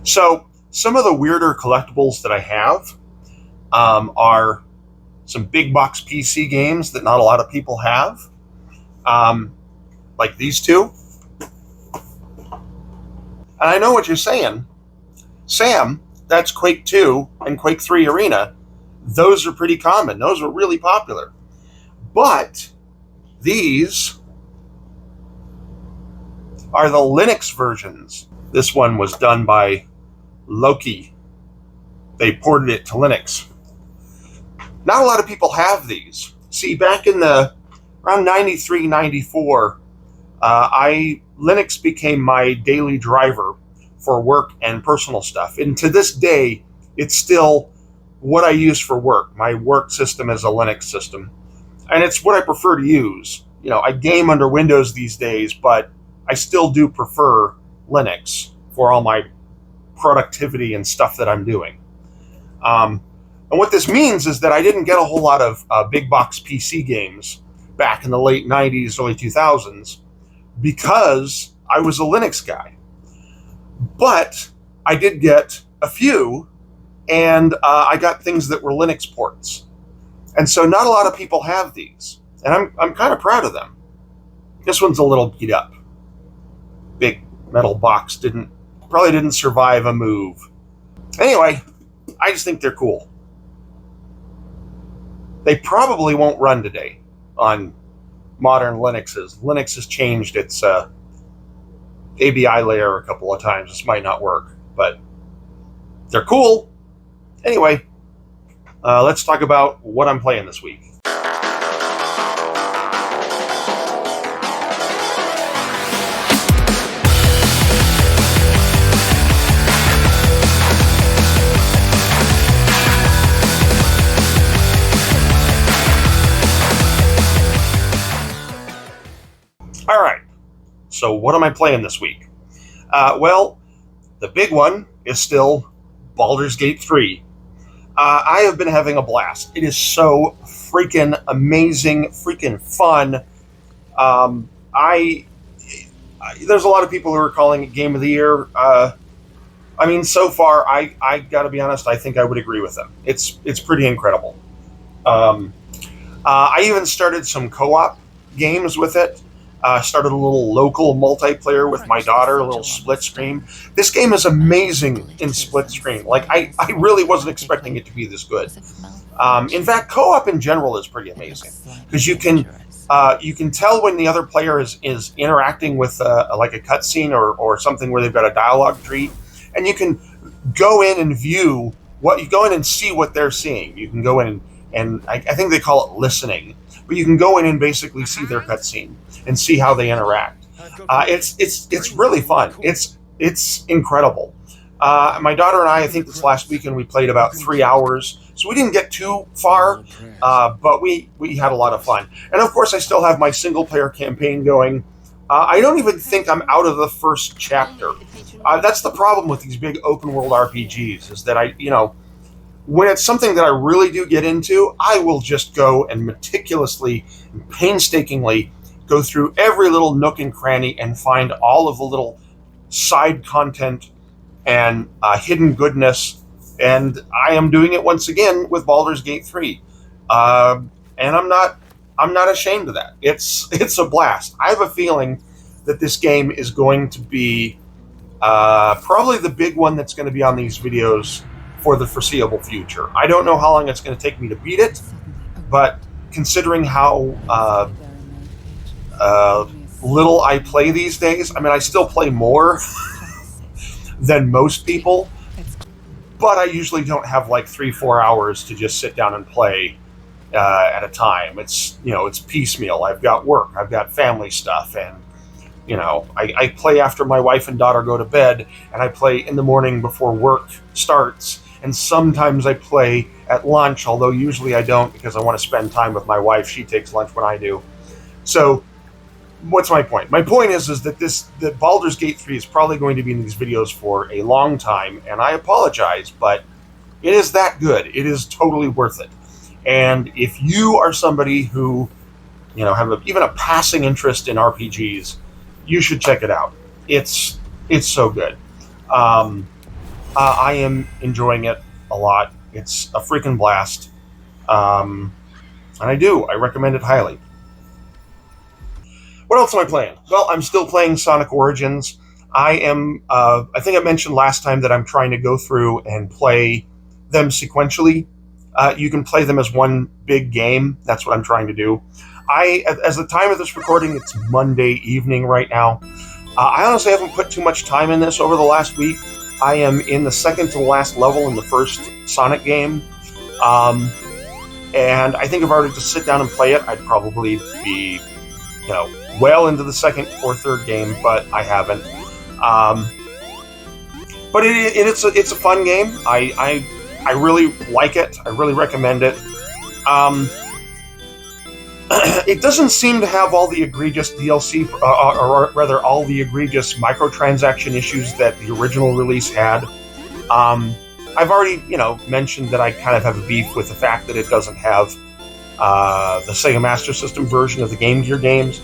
So some of the weirder collectibles that I have are some big box PC games that not a lot of people have, um, like these two. And I know what you're saying, Sam. That's Quake 2 and Quake 3 Arena. Those are pretty common. Those are really popular. But these are the Linux versions. This one was done by Loki. They ported it to Linux. Not a lot of people have these. See, back in the around 93, 94, Linux became my daily driver for work and personal stuff. And to this day, it's still what I use for work. My work system is a Linux system. And it's what I prefer to use. You know, I game under Windows these days, but I still do prefer Linux for all my productivity and stuff that I'm doing. And what this means is that I didn't get a whole lot of big box PC games back in the late 90s, early 2000s, because I was a Linux guy. But I did get a few, and I got things that were Linux ports. And so not a lot of people have these, and I'm kind of proud of them. This one's a little beat up. Big metal box probably didn't survive a move. Anyway, I just think they're cool. They probably won't run today on modern Linuxes. Linux has changed its ABI layer a couple of times. This might not work, but they're cool. Anyway, let's talk about what I'm playing this week. All right, so what am I playing this week? Well, the big one is still Baldur's Gate 3. I have been having a blast. It is so freaking amazing, freaking fun. There's a lot of people who are calling it Game of the Year. I mean, so far, I got to be honest, I think I would agree with them. It's pretty incredible. I even started some co-op games with it. Started a little local multiplayer with my daughter, a little split screen. This game is amazing in split screen. Like, I really wasn't expecting it to be this good. In fact, co-op in general is pretty amazing, because you can tell when the other player is interacting with like a cutscene or something where they've got a dialogue tree, and you can go in and see what they're seeing. You can go in and I think they call it listening, but you can go in and basically see their cutscene and see how they interact. It's really fun. It's incredible. My daughter and I think this last weekend we played about 3 hours, so we didn't get too far, but we had a lot of fun. And of course, I still have my single player campaign going. I don't even think I'm out of the first chapter. That's the problem with these big open world RPGs, is that when it's something that I really do get into, I will just go and meticulously and painstakingly go through every little nook and cranny and find all of the little side content and hidden goodness. And I am doing it once again with Baldur's Gate 3. And I'm not ashamed of that. It's a blast. I have a feeling that this game is going to be probably the big one that's going to be on these videos for the foreseeable future. I don't know how long it's going to take me to beat it, but considering how little I play these days, I mean, I still play more than most people, but I usually don't have like 3-4 hours to just sit down and play at a time. It's piecemeal. I've got work, I've got family stuff, and I play after my wife and daughter go to bed, and I play in the morning before work starts, and sometimes I play at lunch, although usually I don't, because I want to spend time with my wife. She takes lunch when I do. So what's my point? My point is that Baldur's Gate 3 is probably going to be in these videos for a long time, and I apologize, but it is that good. It is totally worth it. And if you are somebody who, have even a passing interest in RPGs, you should check it out. It's so good. I am enjoying it a lot. It's a freaking blast. And I recommend it highly. What else am I playing? Well, I'm still playing Sonic Origins. I think I mentioned last time that I'm trying to go through and play them sequentially. You can play them as one big game. That's what I'm trying to do. As the time of this recording, it's Monday evening right now. I honestly haven't put too much time in this over the last week. I am in the second to the last level in the first Sonic game. And I think if I were to just sit down and play it, I'd probably be, well into the second or third game, but I haven't. But it's a fun game. I really like it. I really recommend it. It doesn't seem to have all the egregious DLC, or rather all the egregious microtransaction issues that the original release had. I've already, mentioned that I kind of have a beef with the fact that it doesn't have the Sega Master System version of the Game Gear games.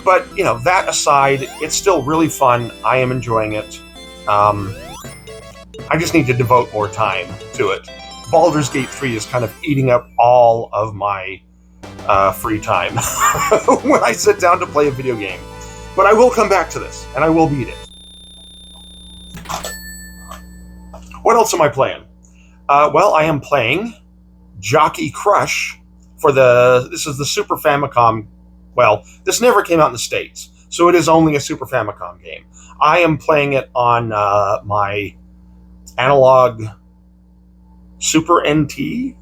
But, that aside, it's still really fun. I am enjoying it. I just need to devote more time to it. Baldur's Gate 3 is kind of eating up all of my free time when I sit down to play a video game. But I will come back to this, and I will beat it. What else am I playing? Well, I am playing Jockey Crush this is the Super Famicom. Well, this never came out in the States, so it is only a Super Famicom game. I am playing it on my analog Super NT,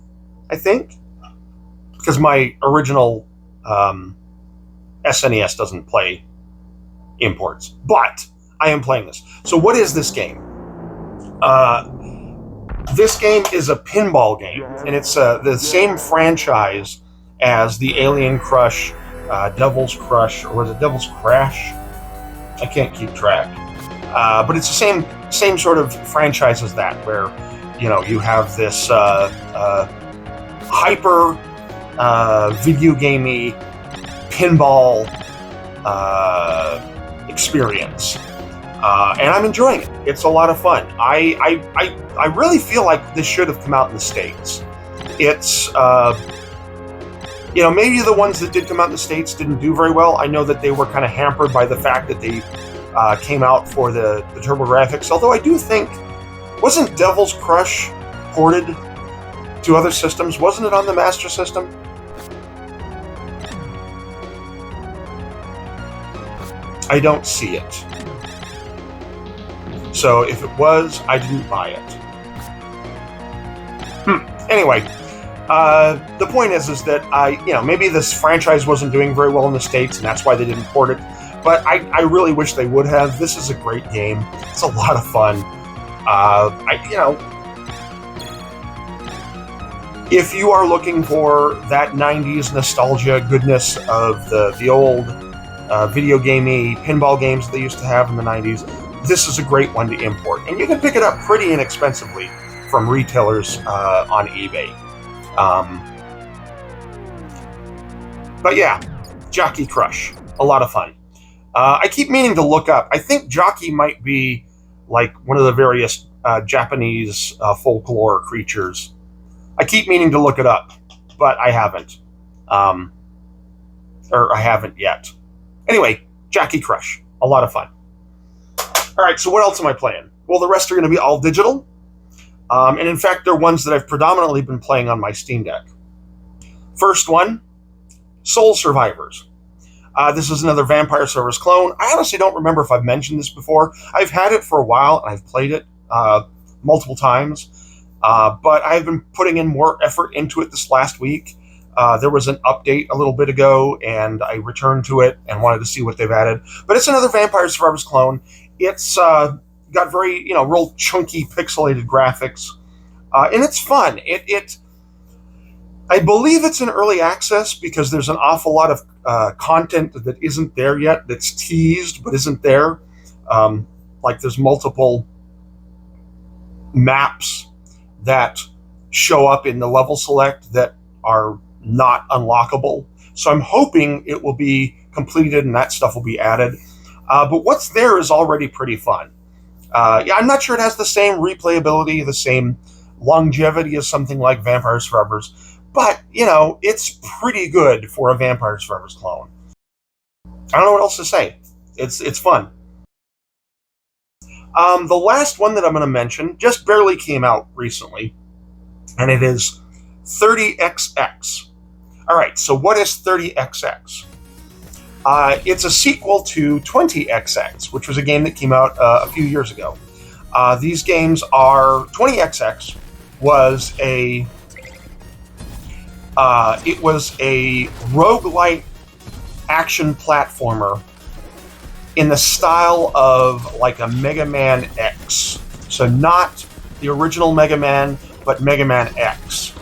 I think, because my original SNES doesn't play imports. But I am playing this. So what is this game? This game is a pinball game, and it's the same franchise as the Alien Crush, Devil's Crush, or was it Devil's Crash? I can't keep track. But it's the same sort of franchise as that, where you have this hyper video gamey pinball experience. And I'm enjoying it. It's a lot of fun. I really feel like this should have come out in the States. It's, maybe the ones that did come out in the States didn't do very well. I know that they were kind of hampered by the fact that they came out for the TurboGrafx, although I do think, wasn't Devil's Crush ported to other systems? Wasn't it on the Master System? I don't see it. So if it was, I didn't buy it. Anyway, the point is that maybe this franchise wasn't doing very well in the States, and that's why they didn't port it. But I really wish they would have. This is a great game. It's a lot of fun. If you are looking for that 90s nostalgia goodness of the old video gamey pinball games they used to have in the 90s, this is a great one to import. And you can pick it up pretty inexpensively from retailers on eBay. But yeah, Jockey Crush. A lot of fun. I keep meaning to look up. I think Jockey might be like one of the various Japanese folklore creatures. I keep meaning to look it up, but I haven't. Or I haven't yet. Anyway, Jockey Crush. A lot of fun. All right, so what else am I playing? Well, the rest are going to be all digital. And in fact, they're ones that I've predominantly been playing on my Steam Deck. First one, Soul Survivors. This is another Vampire Survivors clone. I honestly don't remember if I've mentioned this before. I've had it for a while, and I've played it multiple times. But I've been putting in more effort into it this last week. There was an update a little bit ago, and I returned to it and wanted to see what they've added. But it's another Vampire Survivors clone. It's got very, real chunky pixelated graphics. And it's fun. I believe it's in early access because there's an awful lot of content that isn't there yet, that's teased but isn't there. Like there's multiple maps that show up in the level select that are not unlockable. So I'm hoping it will be completed and that stuff will be added. But what's there is already pretty fun. Yeah, I'm not sure it has the same replayability, the same longevity as something like Vampire Survivors, but it's pretty good for a Vampire Survivors clone. I don't know what else to say. It's fun. The last one that I'm going to mention just barely came out recently, and it is 30XX. All right, so what is 30XX? It's a sequel to 20XX, which was a game that came out a few years ago. These games are 20XX was a roguelite action platformer in the style of like a Mega Man X. So not the original Mega Man, but Mega Man X.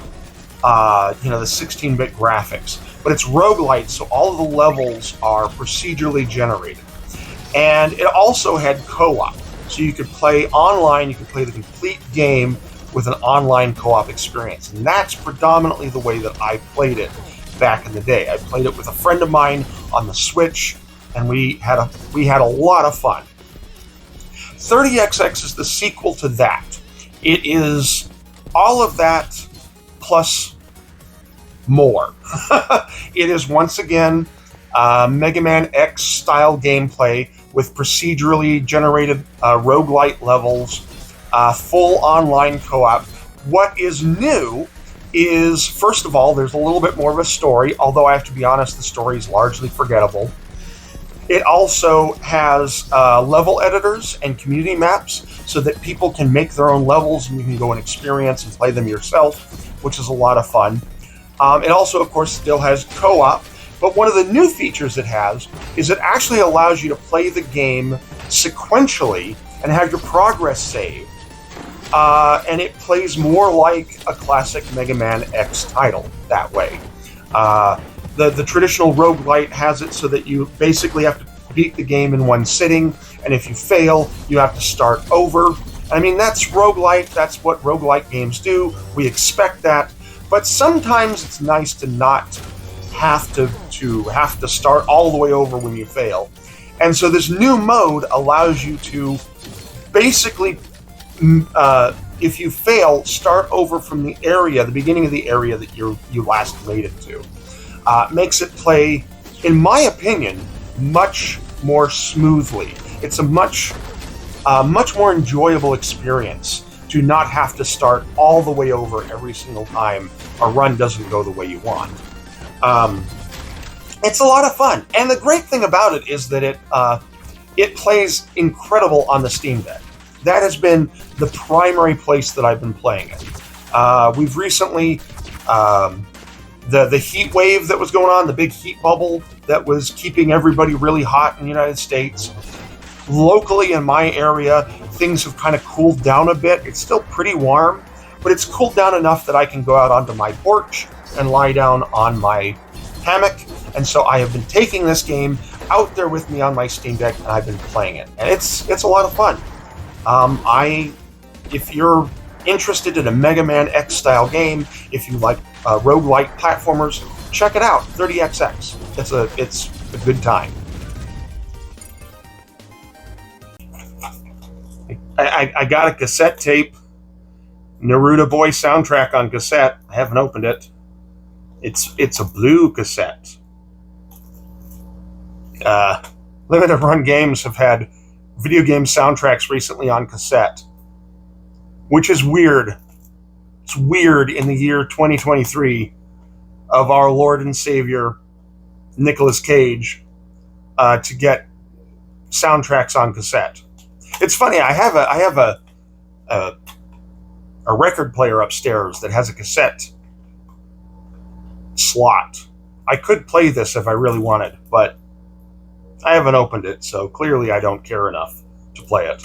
The 16-bit graphics. But it's roguelite, so all of the levels are procedurally generated. And it also had co-op. So you could play online, you could play the complete game with an online co-op experience. And that's predominantly the way that I played it back in the day. I played it with a friend of mine on the Switch, and we had a lot of fun. 30XX is the sequel to that. It is all of that plus more. It is once again Mega Man X style gameplay with procedurally generated roguelite levels, full online co-op. What is new is, first of all, there's a little bit more of a story, although I have to be honest, the story is largely forgettable. It also has level editors and community maps so that people can make their own levels and you can go and experience and play them yourself, which is a lot of fun. It also, of course, still has co-op, but one of the new features it has is it actually allows you to play the game sequentially and have your progress saved. And it plays more like a classic Mega Man X title that way. The traditional roguelite has it so that you basically have to beat the game in one sitting, and if you fail, you have to start over. I mean, that's roguelite, that's what roguelite games do, we expect that, but sometimes it's nice to not have to start all the way over when you fail. And so this new mode allows you to basically, if you fail, start over from the beginning of the area that you last made it to. Makes it play, in my opinion, much more smoothly. It's a much more enjoyable experience to not have to start all the way over every single time a run doesn't go the way you want. It's a lot of fun, and the great thing about it is that it plays incredible on the Steam Deck. That has been the primary place that I've been playing it. We've recently the heat wave that was going on, the big heat bubble that was keeping everybody really hot in the United States. Locally in my area, things have kind of cooled down a bit. It's still pretty warm, but it's cooled down enough that I can go out onto my porch and lie down on my hammock. And so I have been taking this game out there with me on my Steam Deck, and I've been playing it. And it's a lot of fun. If you're interested in a Mega Man X style game, if you like roguelike platformers, check it out. 30XX. It's a good time. I got a cassette tape, Naruto Boy soundtrack on cassette. I haven't opened it. It's a blue cassette. Limited Run Games have had video game soundtracks recently on cassette, which is weird. It's weird in the year 2023 of our Lord and Savior Nicolas Cage to get soundtracks on cassette. It's funny. I have a record player upstairs that has a cassette slot. I could play this if I really wanted, but I haven't opened it, so clearly I don't care enough to play it.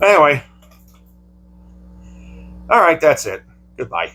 Anyway, all right, that's it. Goodbye.